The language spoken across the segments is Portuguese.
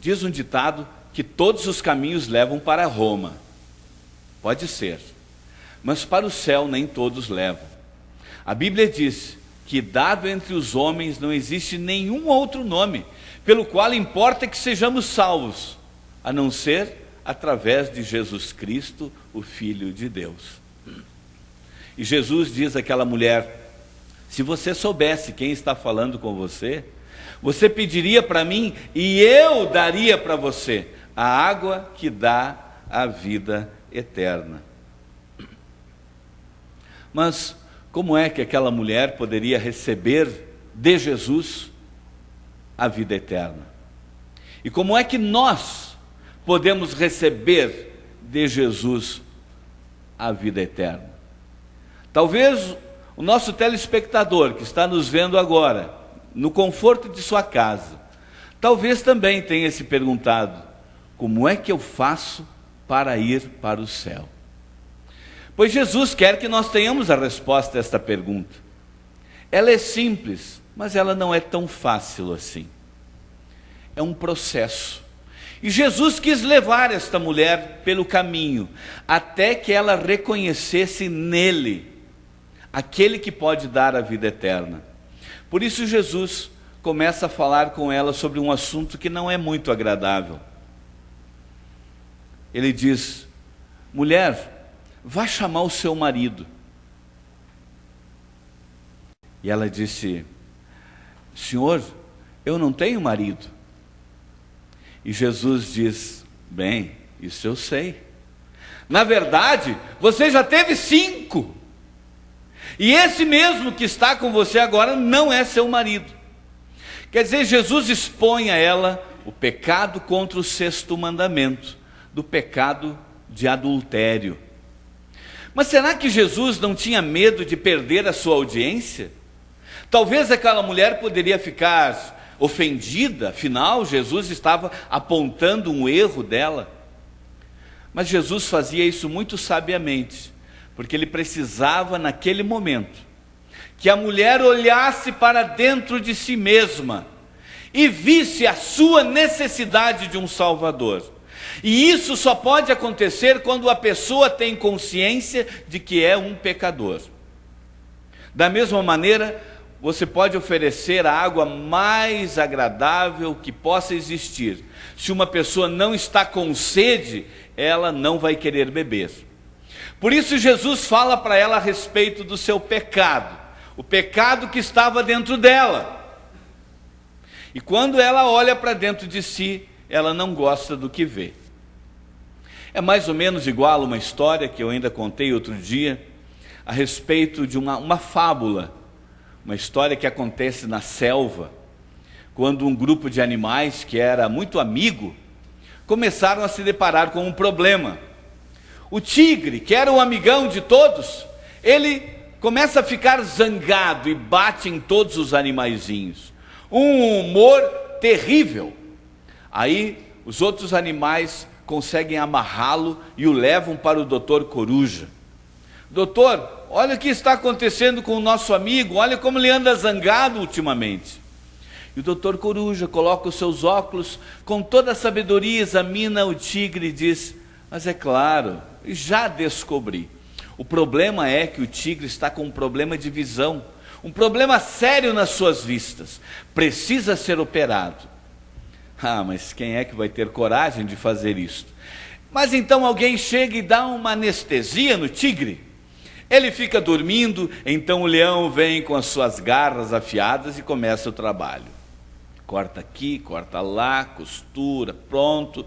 Diz um ditado que todos os caminhos levam para Roma. Pode ser, mas para o céu nem todos levam. A Bíblia diz que dado entre os homens não existe nenhum outro nome, pelo qual importa que sejamos salvos, a não ser através de Jesus Cristo, o Filho de Deus. E Jesus diz àquela mulher: se você soubesse quem está falando com você, você pediria para mim e eu daria para você a água que dá a vida eterna. Mas como é que aquela mulher poderia receber de Jesus a vida eterna? E como é que nós podemos receber de Jesus a vida eterna? Talvez o nosso telespectador que está nos vendo agora, no conforto de sua casa, talvez também tenha se perguntado: como é que eu faço para ir para o céu? Pois Jesus quer que nós tenhamos a resposta a esta pergunta. Ela é simples, mas ela não é tão fácil assim. É um processo. E Jesus quis levar esta mulher pelo caminho, até que ela reconhecesse nele aquele que pode dar a vida eterna. Por isso Jesus começa a falar com ela sobre um assunto que não é muito agradável. Ele diz: mulher, vá chamar o seu marido. E ela disse: Senhor, eu não tenho marido. E Jesus diz: bem, isso eu sei. Na verdade, você já teve 5. E esse mesmo que está com você agora não é seu marido. Quer dizer, Jesus expõe a ela o pecado contra o 6º mandamento, do pecado de adultério. Mas será que Jesus não tinha medo de perder a sua audiência? Talvez aquela mulher poderia ficar ofendida, afinal Jesus estava apontando um erro dela. Mas Jesus fazia isso muito sabiamente, porque ele precisava naquele momento que a mulher olhasse para dentro de si mesma e visse a sua necessidade de um Salvador. E isso só pode acontecer quando a pessoa tem consciência de que é um pecador. Da mesma maneira, você pode oferecer a água mais agradável que possa existir. Se uma pessoa não está com sede, ela não vai querer beber. Por isso Jesus fala para ela a respeito do seu pecado, o pecado que estava dentro dela. E quando ela olha para dentro de si, ela não gosta do que vê. É mais ou menos igual a uma história que eu ainda contei outro dia, a respeito de uma fábula, uma história que acontece na selva, quando um grupo de animais que era muito amigo, começaram a se deparar com um problema. O tigre, que era o amigão de todos, ele começa a ficar zangado e bate em todos os animaizinhos. Um humor terrível. Aí os outros animais conseguem amarrá-lo e o levam para o doutor Coruja. Doutor, olha o que está acontecendo com o nosso amigo, olha como ele anda zangado ultimamente. E o doutor Coruja coloca os seus óculos, com toda a sabedoria examina o tigre e diz: mas é claro, já descobri. O problema é que o tigre está com um problema de visão, um problema sério nas suas vistas, precisa ser operado. Ah, mas quem é que vai ter coragem de fazer isso? Mas então alguém chega e dá uma anestesia no tigre. Ele fica dormindo, então o leão vem com as suas garras afiadas e começa o trabalho. Corta aqui, corta lá, costura, pronto.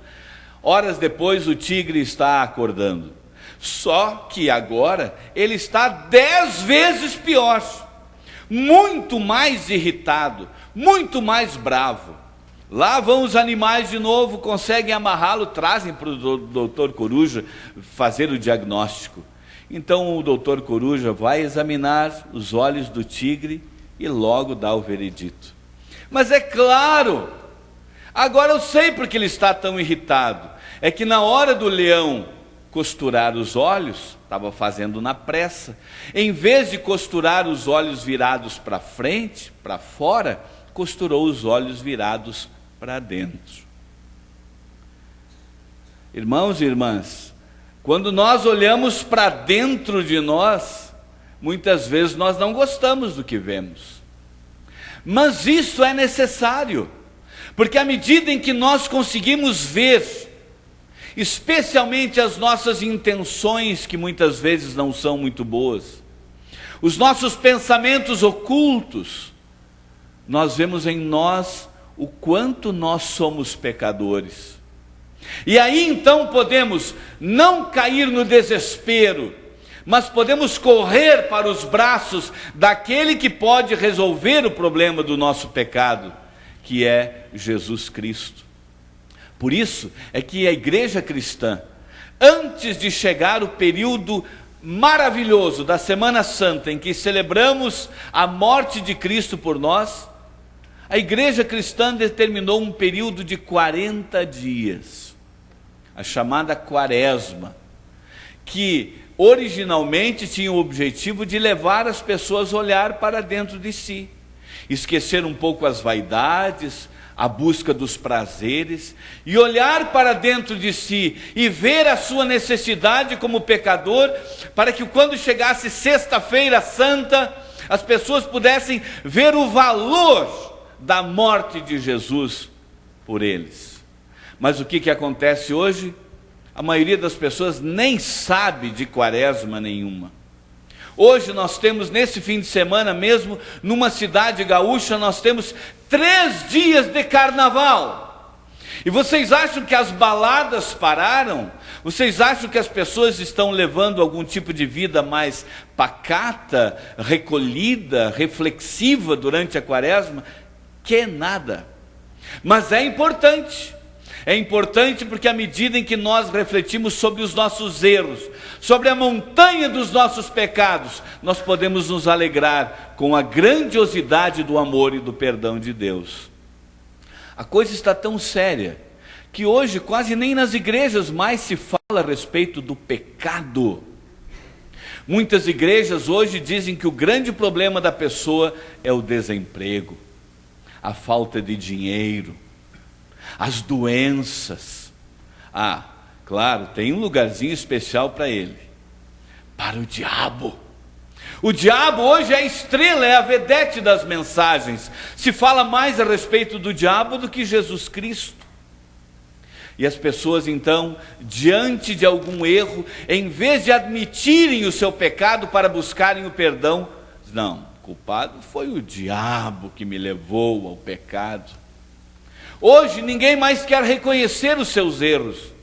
Horas depois o tigre está acordando. Só que agora ele está 10 vezes pior, muito mais irritado, muito mais bravo. Lá vão os animais de novo, conseguem amarrá-lo, trazem para o doutor Coruja fazer o diagnóstico. Então o doutor Coruja vai examinar os olhos do tigre e logo dá o veredito. Mas é claro, agora eu sei porque ele está tão irritado. É que na hora do leão costurar os olhos, estava fazendo na pressa, em vez de costurar os olhos virados para frente, para fora, costurou os olhos virados para dentro. Irmãos e irmãs, quando nós olhamos para dentro de nós, muitas vezes nós não gostamos do que vemos. Mas isso é necessário, porque à medida em que nós conseguimos ver, especialmente as nossas intenções, que muitas vezes não são muito boas, os nossos pensamentos ocultos, nós vemos em nós o quanto nós somos pecadores. E aí então podemos não cair no desespero, mas podemos correr para os braços daquele que pode resolver o problema do nosso pecado, que é Jesus Cristo. Por isso é que a igreja cristã, antes de chegar o período maravilhoso da Semana Santa, em que celebramos a morte de Cristo por nós, a igreja cristã determinou um período de 40 dias, a chamada Quaresma, que originalmente tinha o objetivo de levar as pessoas a olhar para dentro de si, esquecer um pouco as vaidades, a busca dos prazeres, e olhar para dentro de si e ver a sua necessidade como pecador, para que quando chegasse Sexta-feira Santa, as pessoas pudessem ver o valor da morte de Jesus por eles. Mas o que acontece hoje? A maioria das pessoas nem sabe de quaresma nenhuma. Hoje nós temos, nesse fim de semana mesmo, numa cidade gaúcha, nós temos 3 dias de carnaval. E vocês acham que as baladas pararam? Vocês acham que as pessoas estão levando algum tipo de vida mais pacata, recolhida, reflexiva durante a quaresma? Que nada. Mas é importante porque à medida em que nós refletimos sobre os nossos erros, sobre a montanha dos nossos pecados, nós podemos nos alegrar com a grandiosidade do amor e do perdão de Deus. A coisa está tão séria que hoje quase nem nas igrejas mais se fala a respeito do pecado. Muitas igrejas hoje dizem que o grande problema da pessoa é o desemprego, a falta de dinheiro, as doenças. Claro, tem um lugarzinho especial para ele, para o diabo. O diabo hoje é a estrela, é a vedete das mensagens. Se fala mais a respeito do diabo do que Jesus Cristo. E as pessoas então, diante de algum erro, em vez de admitirem o seu pecado para buscarem o perdão, não, o culpado foi o diabo que me levou ao pecado. Hoje ninguém mais quer reconhecer os seus erros.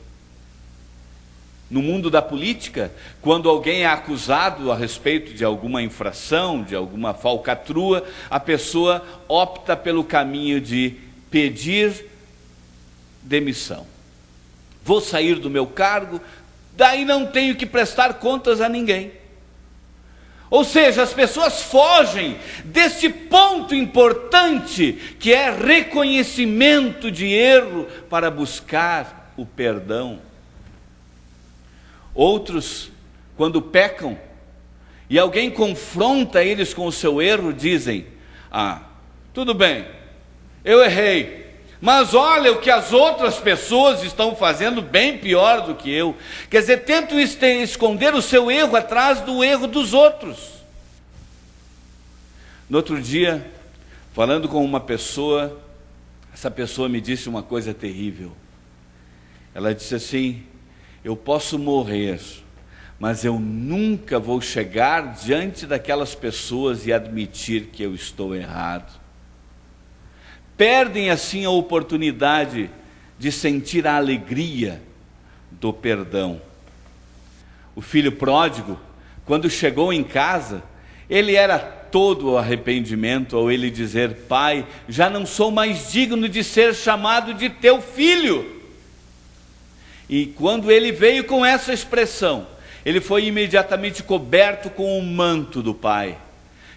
No mundo da política, quando alguém é acusado a respeito de alguma infração, de alguma falcatrua, a pessoa opta pelo caminho de pedir demissão. Vou sair do meu cargo, daí não tenho que prestar contas a ninguém. Ou seja, as pessoas fogem desse ponto importante, que é reconhecimento de erro, para buscar o perdão. Outros, quando pecam, e alguém confronta eles com o seu erro, dizem: tudo bem, eu errei, mas olha o que as outras pessoas estão fazendo bem pior do que eu. Quer dizer, tentam esconder o seu erro atrás do erro dos outros. No outro dia, falando com uma pessoa, essa pessoa me disse uma coisa terrível. Ela disse assim: eu posso morrer, mas eu nunca vou chegar diante daquelas pessoas e admitir que eu estou errado. Perdem assim a oportunidade de sentir a alegria do perdão. O filho pródigo, quando chegou em casa, ele era todo o arrependimento ao ele dizer: pai, já não sou mais digno de ser chamado de teu filho. E quando ele veio com essa expressão, ele foi imediatamente coberto com o manto do pai.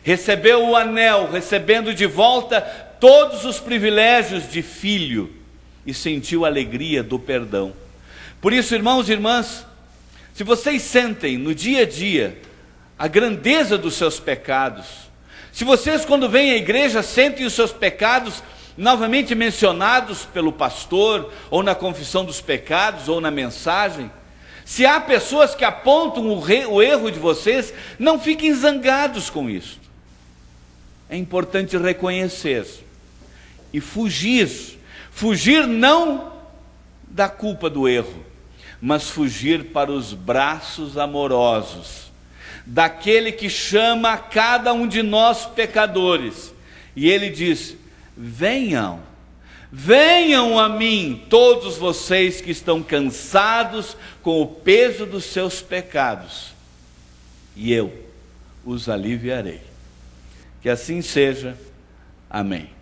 Recebeu o anel, recebendo de volta todos os privilégios de filho, e sentiu a alegria do perdão. Por isso, irmãos e irmãs, se vocês sentem no dia a dia a grandeza dos seus pecados, se vocês quando vêm à igreja sentem os seus pecados novamente mencionados pelo pastor, ou na confissão dos pecados, ou na mensagem. Se há pessoas que apontam o erro de vocês, não fiquem zangados com isso. É importante reconhecer e fugir. Fugir não da culpa do erro, mas fugir para os braços amorosos daquele que chama cada um de nós pecadores. E ele diz: venham, venham a mim, todos vocês que estão cansados com o peso dos seus pecados, e eu os aliviarei. Que assim seja. Amém.